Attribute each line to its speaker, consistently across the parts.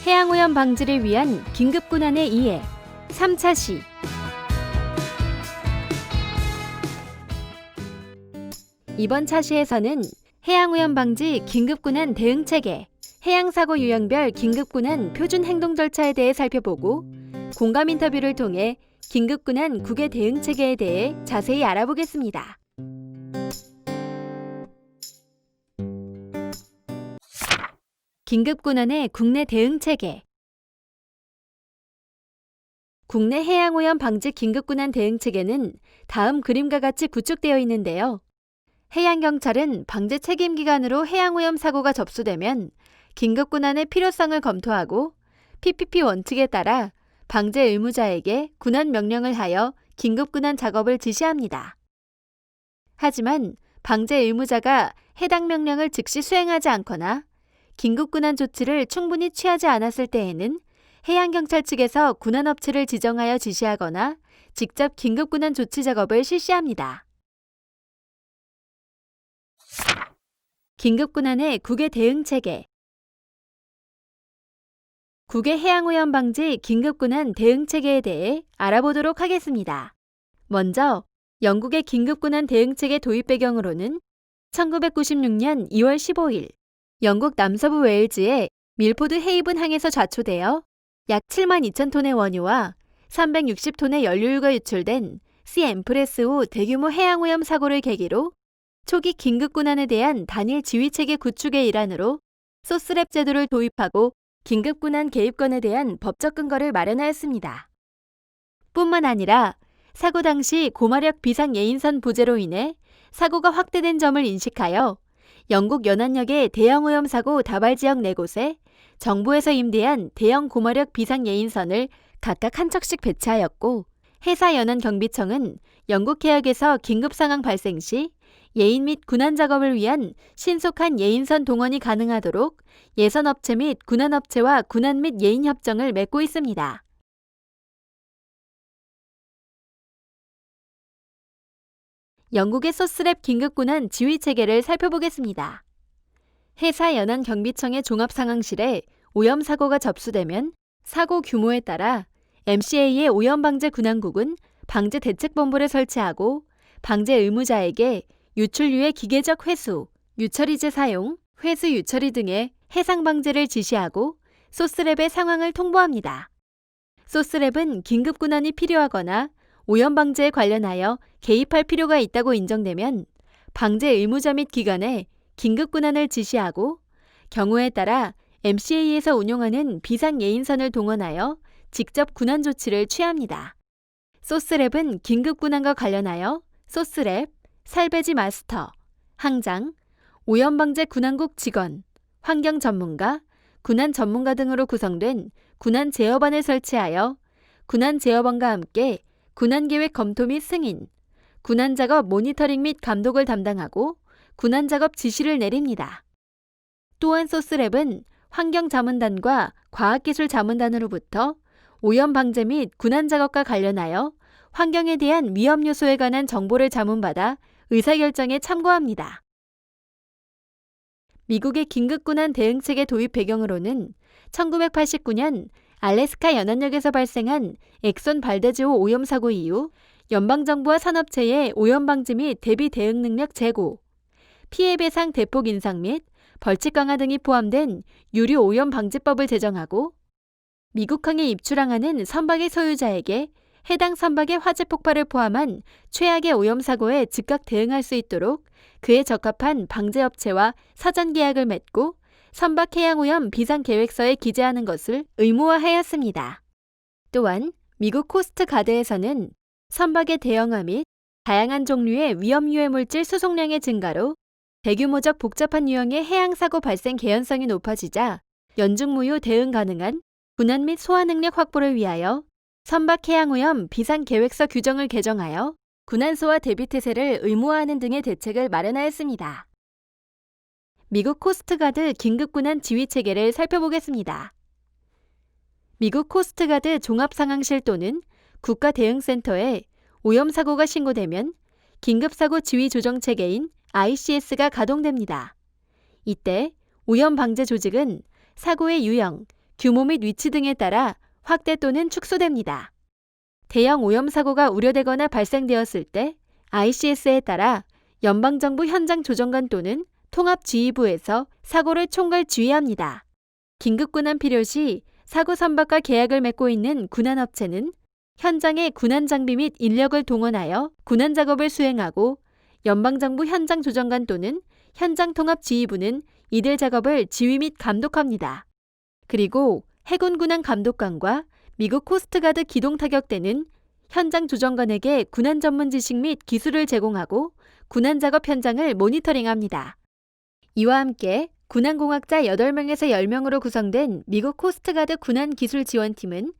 Speaker 1: 해양오염 방지를 위한 긴급군안의 이해 3차 시. 이번 차시에서는 해양오염 방지 긴급군안 대응체계, 해양사고 유형별 긴급군안 표준 행동 절차에 대해 살펴보고 공감 인터뷰를 통해 긴급군안 국외 대응체계에 대해 자세히 알아보겠습니다. 긴급군안의 국내 대응체계. 국내 해양오염 방지 긴급군안 대응체계는 다음 그림과 같이 구축되어 있는데요. 해양경찰은 방제 책임기관으로 해양오염 사고가 접수되면 긴급군안의 필요성을 검토하고 PPP 원칙에 따라 방제 의무자에게 군안 명령을 하여 긴급군안 작업을 지시합니다. 하지만 방제 의무자가 해당 명령을 즉시 수행하지 않거나 긴급군안 조치를 충분히 취하지 않았을 때에는 해양경찰 측에서 군안업체를 지정하여 지시하거나 직접 긴급군안 조치 작업을 실시합니다. 긴급군안의 국외 대응체계. 국외 해양오염 방지 긴급군안 대응체계에 대해 알아보도록 하겠습니다. 먼저 영국의 긴급군안 대응체계 도입 배경으로는 1996년 2월 15일 영국 남서부 웨일즈의 밀포드 헤이븐 항에서 좌초되어 약 7만 2천 톤의 원유와 360톤의 연료유가 유출된 시 엠프레스5 대규모 해양오염 사고를 계기로 초기 긴급군안에 대한 단일 지휘체계 구축의 일환으로 소스랩 제도를 도입하고 긴급군안 개입권에 대한 법적 근거를 마련하였습니다. 뿐만 아니라 사고 당시 고마력 비상 예인선 부재로 인해 사고가 확대된 점을 인식하여 영국 연안역의 대형 오염 사고 다발 지역 4곳에 정부에서 임대한 대형 고마력 비상 예인선을 각각 한 척씩 배치하였고, 해사 연안 경비청은 영국 해역에서 긴급 상황 발생 시 예인 및 군안 작업을 위한 신속한 예인선 동원이 가능하도록 예선업체 및 군안업체와 군안 및 예인 협정을 맺고 있습니다. 영국의 소스랩 긴급군안 지휘체계를 살펴보겠습니다. 해사 연안 경비청의 종합상황실에 오염사고가 접수되면 사고 규모에 따라 MCA의 오염방제 군안국은 방제대책본부를 설치하고 방제 의무자에게 유출유의 기계적 회수, 유처리제 사용, 회수 유처리 등의 해상 방제를 지시하고 소스랩의 상황을 통보합니다. 소스랩은 긴급군안이 필요하거나 오염 방제에 관련하여 개입할 필요가 있다고 인정되면 방제 의무자 및 기관에 긴급군안을 지시하고 경우에 따라 MCA에서 운용하는 비상예인선을 동원하여 직접 군안 조치를 취합니다. 소스랩은 긴급군안과 관련하여 소스랩, 살배지 마스터, 항장, 오염방제 군안국 직원, 환경 전문가, 군안 전문가 등으로 구성된 군안 제어반을 설치하여 군안 제어반과 함께 군안계획 검토 및 승인, 군안작업 모니터링 및 감독을 담당하고 군안작업 지시를 내립니다. 또한 소스랩은 환경자문단과 과학기술자문단으로부터 오염방제 및 군안작업과 관련하여 환경에 대한 위험 요소에 관한 정보를 자문받아 의사결정에 참고합니다. 미국의 긴급군안 대응체계 도입 배경으로는 1989년 알래스카 연안역에서 발생한 엑손 발데즈호 오염 사고 이후 연방정부와 산업체의 오염방지 및 대비 대응 능력 제고, 피해 배상 대폭 인상 및 벌칙 강화 등이 포함된 유류 오염 방지법을 제정하고 미국항에 입출항하는 선박의 소유자에게 해당 선박의 화재 폭발을 포함한 최악의 오염 사고에 즉각 대응할 수 있도록 그에 적합한 방제업체와 사전 계약을 맺고 선박 해양오염 비상계획서에 기재하는 것을 의무화하였습니다. 또한 미국 코스트가드에서는 선박의 대형화 및 다양한 종류의 위험 유해 물질 수송량의 증가로 대규모적 복잡한 유형의 해양사고 발생 개연성이 높아지자 연중무휴 대응 가능한 군안 및 소화 능력 확보를 위하여 선박 해양오염 비상계획서 규정을 개정하여 군안 소화 대비태세를 의무화하는 등의 대책을 마련하였습니다. 미국 코스트가드 긴급군안 지휘체계를 살펴보겠습니다. 미국 코스트가드 종합상황실 또는 국가대응센터에 오염사고가 신고되면 긴급사고 지휘조정체계인 ICS가 가동됩니다. 이때 오염방제 조직은 사고의 유형, 규모 및 위치 등에 따라 확대 또는 축소됩니다. 대형 오염 사고가 우려되거나 발생되었을 때 ICS에 따라 연방정부 현장조정관 또는 통합지휘부에서 사고를 총괄 지휘합니다. 긴급군안 필요시 사고 선박과 계약을 맺고 있는 군안업체는 현장에 군안 장비 및 인력을 동원하여 군안 작업을 수행하고 연방정부 현장조정관 또는 현장통합지휘부는 이들 작업을 지휘 및 감독합니다. 그리고 해군 군안 감독관과 미국 코스트가드 기동타격대는 현장 조정관에게 군안 전문 지식 및 기술을 제공하고 군안 작업 현장을 모니터링합니다. 이와 함께 군안공학자 8명에서 10명으로 구성된 미국 코스트가드 군안 기술 지원팀은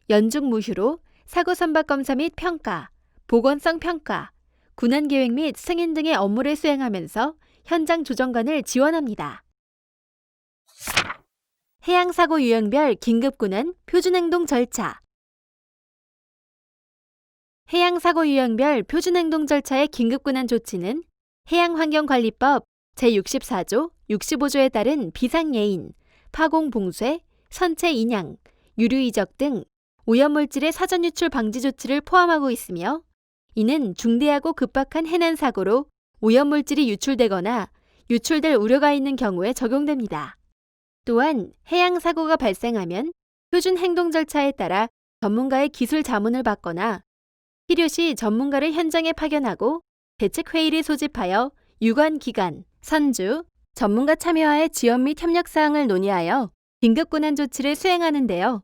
Speaker 1: 연중 무휴로 사고 선박 검사 및 평가, 보건성 평가, 군안 계획 및 승인 등의 업무를 수행하면서 현장 조정관을 지원합니다. 해양사고 유형별 긴급군안 표준행동 절차. 해양사고 유형별 표준행동 절차의 긴급군안 조치는 해양환경관리법 제64조, 65조에 따른 비상예인, 파공 봉쇄, 선체 인양, 유류 이적 등 오염물질의 사전 유출 방지 조치를 포함하고 있으며 이는 중대하고 급박한 해난사고로 오염물질이 유출되거나 유출될 우려가 있는 경우에 적용됩니다. 또한 해양사고가 발생하면 표준 행동 절차에 따라 전문가의 기술 자문을 받거나 필요시 전문가를 현장에 파견하고 대책회의를 소집하여 유관기관, 선주, 전문가 참여하에 지원 및 협력사항을 논의하여 긴급군안 조치를 수행하는데요.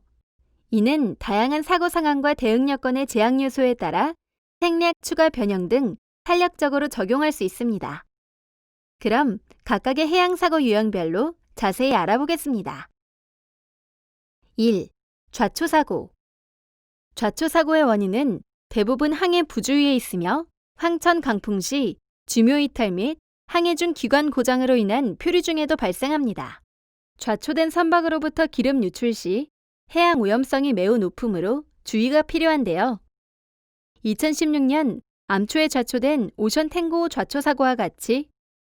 Speaker 1: 이는 다양한 사고 상황과 대응 여건의 제약 요소에 따라 생략, 추가 변형 등 탄력적으로 적용할 수 있습니다. 그럼 각각의 해양사고 유형별로 자세히 알아보겠습니다. 1. 좌초사고. 좌초사고의 원인은 대부분 항해 부주의에 있으며 황천 강풍 시 주묘 이탈 및 항해 중 기관 고장으로 인한 표류 중에도 발생합니다. 좌초된 선박으로부터 기름 유출 시 해양 오염성이 매우 높으므로 주의가 필요한데요. 2016년 암초에 좌초된 오션 탱고 좌초 사고와 같이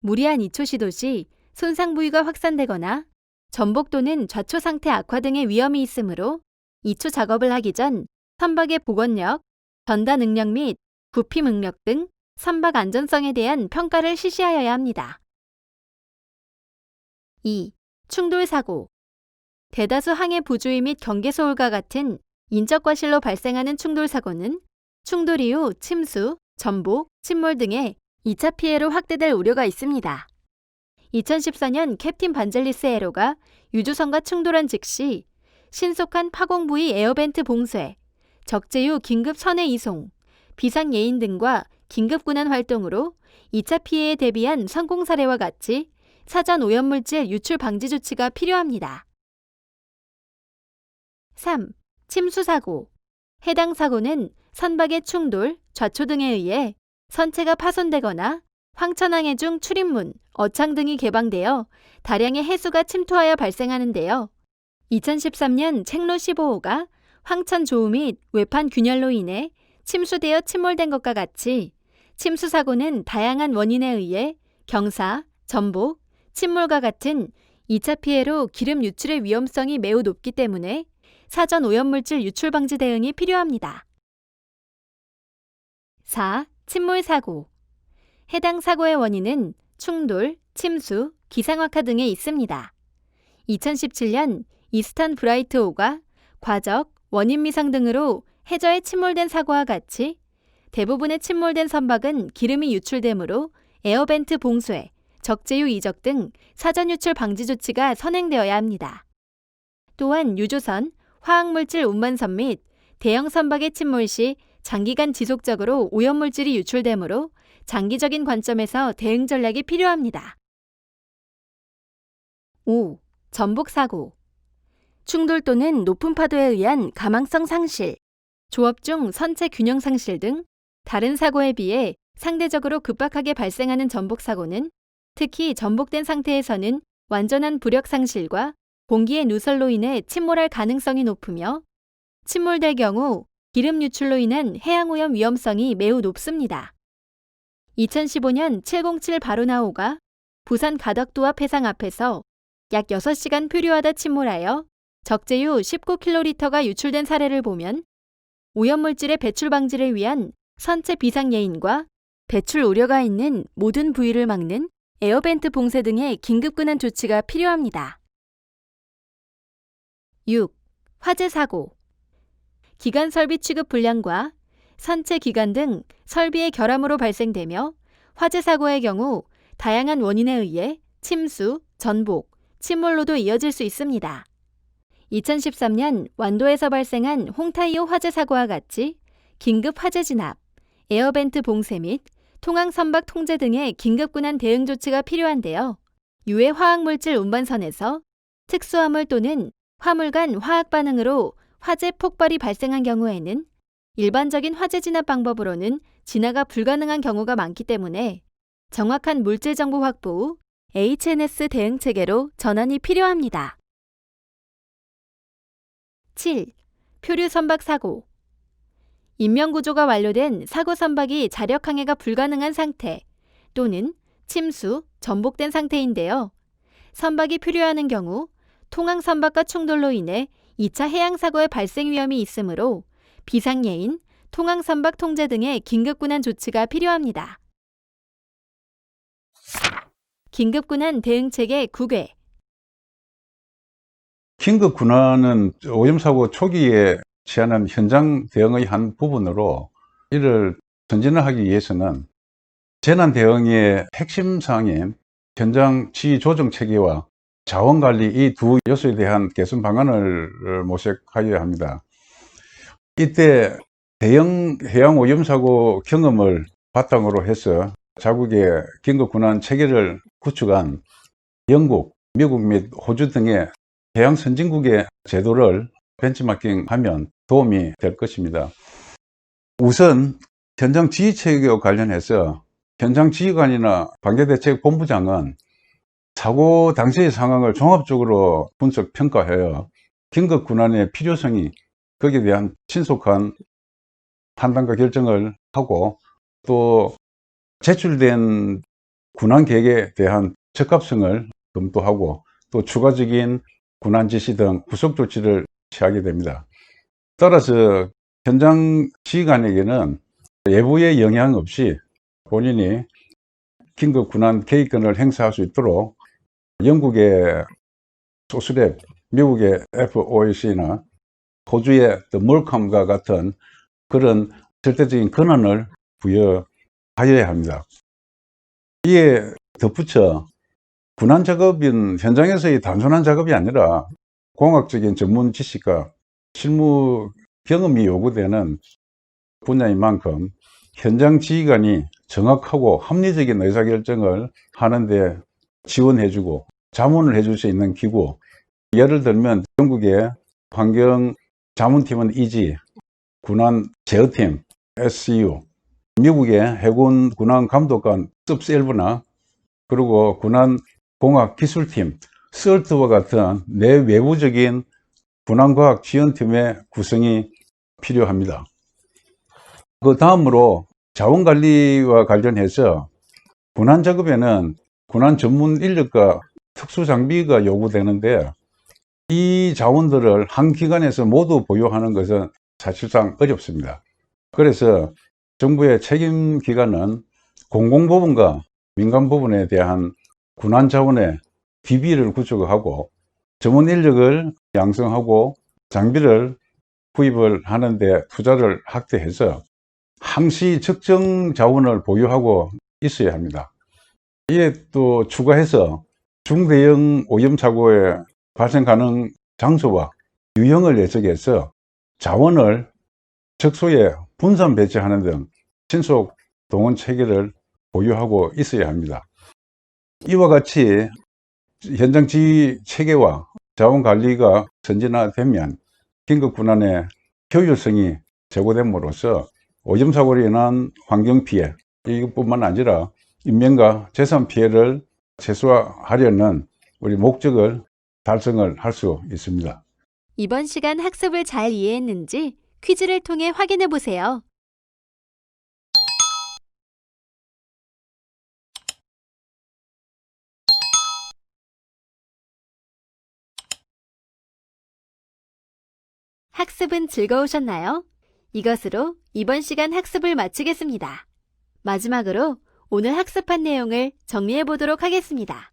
Speaker 1: 무리한 이초 시도 시 손상 부위가 확산되거나 전복 또는 좌초 상태 악화 등의 위험이 있으므로 이초 작업을 하기 전 선박의 복원력, 전다 능력 및 부피 능력 등 선박 안전성에 대한 평가를 실시하여야 합니다. 2. 충돌사고. 대다수 항해 부주의 및 경계 소홀과 같은 인적 과실로 발생하는 충돌사고는 충돌 이후 침수, 전복, 침몰 등의 2차 피해로 확대될 우려가 있습니다. 2014년 캡틴 반젤리스 에로가 유조선과 충돌한 즉시 신속한 파공 부위 에어벤트 봉쇄, 적재유 긴급 선회 이송, 비상예인 등과 긴급군안 활동으로 2차 피해에 대비한 성공 사례와 같이 사전 오염물질 유출 방지 조치가 필요합니다. 3. 침수사고. 해당 사고는 선박의 충돌, 좌초 등에 의해 선체가 파손되거나 황천항해 중 출입문, 어창 등이 개방되어 다량의 해수가 침투하여 발생하는데요. 2013년 책로 15호가 황천 조우 및 외판 균열로 인해 침수되어 침몰된 것과 같이 침수 사고는 다양한 원인에 의해 경사, 전복, 침몰과 같은 2차 피해로 기름 유출의 위험성이 매우 높기 때문에 사전 오염물질 유출 방지 대응이 필요합니다. 4. 침몰 사고. 해당 사고의 원인은 충돌, 침수, 기상악화 등에 있습니다. 2017년 이스턴 브라이트호가 과적, 원인 미상 등으로 해저에 침몰된 사고와 같이 대부분의 침몰된 선박은 기름이 유출되므로 에어벤트 봉쇄, 적재유 이적 등 사전 유출 방지 조치가 선행되어야 합니다. 또한 유조선, 화학물질 운반선 및 대형 선박의 침몰 시 장기간 지속적으로 오염물질이 유출되므로 장기적인 관점에서 대응 전략이 필요합니다. 5. 전복사고. 충돌 또는 높은 파도에 의한 가망성 상실, 조업 중 선체 균형 상실 등 다른 사고에 비해 상대적으로 급박하게 발생하는 전복사고는 특히 전복된 상태에서는 완전한 부력 상실과 공기의 누설로 인해 침몰할 가능성이 높으며 침몰될 경우 기름 유출로 인한 해양오염 위험성이 매우 높습니다. 2015년 707 바로나호가 부산 가덕도합 해상 앞에서 약 6시간 표류하다 침몰하여 적재유 19kg가 유출된 사례를 보면 오염물질의 배출 방지를 위한 선체 비상 예인과 배출 우려가 있는 모든 부위를 막는 에어벤트 봉쇄 등의 긴급근한 조치가 필요합니다. 6. 화재 사고. 기관 설비 취급 불량과 선체 기관 등 설비의 결함으로 발생되며 화재 사고의 경우 다양한 원인에 의해 침수, 전복, 침몰로도 이어질 수 있습니다. 2013년 완도에서 발생한 홍타이오 화재 사고와 같이 긴급 화재 진압, 에어벤트 봉쇄 및 통항 선박 통제 등의 긴급군한 대응 조치가 필요한데요. 유해 화학물질 운반선에서 특수화물 또는 화물 간 화학 반응으로 화재 폭발이 발생한 경우에는 일반적인 화재 진압 방법으로는 진화가 불가능한 경우가 많기 때문에 정확한 물질 정보 확보 후 HNS 대응 체계로 전환이 필요합니다. 7. 표류 선박 사고. 인명구조가 완료된 사고 선박이 자력 항해가 불가능한 상태 또는 침수, 전복된 상태인데요. 선박이 표류하는 경우 통항 선박과 충돌로 인해 2차 해양 사고의 발생 위험이 있으므로 비상예인, 통항 선박 통제 등의 긴급군한 조치가 필요합니다. 긴급군한 대응체계 9개.
Speaker 2: 긴급군한은 오염사고 초기에 취하는 현장 대응의 한 부분으로 이를 전진하기 위해서는 재난 대응의 핵심 사항인 현장 지휘 조정 체계와 자원관리 이 두 요소에 대한 개선 방안을 모색하여야 합니다. 이때 대형 해양 오염사고 경험을 바탕으로 해서 자국의 긴급군한 체계를 구축한 영국, 미국 및 호주 등의 해양 선진국의 제도를 벤치마킹하면 도움이 될 것입니다. 우선 현장 지휘 체계와 관련해서 현장 지휘관이나 관계대책본부장은 사고 당시의 상황을 종합적으로 분석 평가하여 긴급군한의 필요성이 거기에 대한 신속한 판단과 결정을 하고 또 제출된 군안 계획에 대한 적합성을 검토하고 또 추가적인 군안 지시 등 후속 조치를 취하게 됩니다. 따라서 현장 지휘관에게는 외부의 영향 없이 본인이 긴급 군안 계획권을 행사할 수 있도록 영국의 소스랩, 미국의 FOAC나 호주의 몰컴과 같은 그런 절대적인 권한을 부여하여야 합니다. 이에 덧붙여 군안 작업은 현장에서의 단순한 작업이 아니라 공학적인 전문 지식과 실무 경험이 요구되는 분야인 만큼 현장 지휘관이 정확하고 합리적인 의사결정을 하는데 지원해주고 자문을 해줄 수 있는 기구, 예를 들면 영국의 환경 자문팀은 EG, 군안 제어팀 SCU, 미국의 해군 군안 감독관 습셀브나 그리고 군안 공학 기술팀 SALT와 같은 내외부적인 군안과학 지원팀의 구성이 필요합니다. 그 다음으로 자원관리와 관련해서 군안 작업에는 군안 전문 인력과 특수 장비가 요구되는데 이 자원들을 한 기관에서 모두 보유하는 것은 사실상 어렵습니다. 그래서 정부의 책임 기관은 공공부문과 민간부문에 대한 군안 자원의 DB를 구축하고 전문 인력을 양성하고 장비를 구입을 하는데 투자를 확대해서 항시 적정 자원을 보유하고 있어야 합니다. 이에 또 추가해서 중대형 오염 사고의 발생 가능 장소와 유형을 예측해서 자원을 적소에 분산 배치하는 등 신속 동원 체계를 보유하고 있어야 합니다. 이와 같이 현장 지휘 체계와 자원 관리가 선진화되면 긴급군안의 효율성이 제고됨으로써 오염 사고로 인한 환경 피해 이것뿐만 아니라 인명과 재산 피해를 최소화하려는 우리 목적을 달성을 할 수 있습니다.
Speaker 1: 이번 시간 학습을 잘 이해했는지 퀴즈를 통해 확인해 보세요. 학습은 즐거우셨나요? 이것으로 이번 시간 학습을 마치겠습니다. 마지막으로 오늘 학습한 내용을 정리해 보도록 하겠습니다.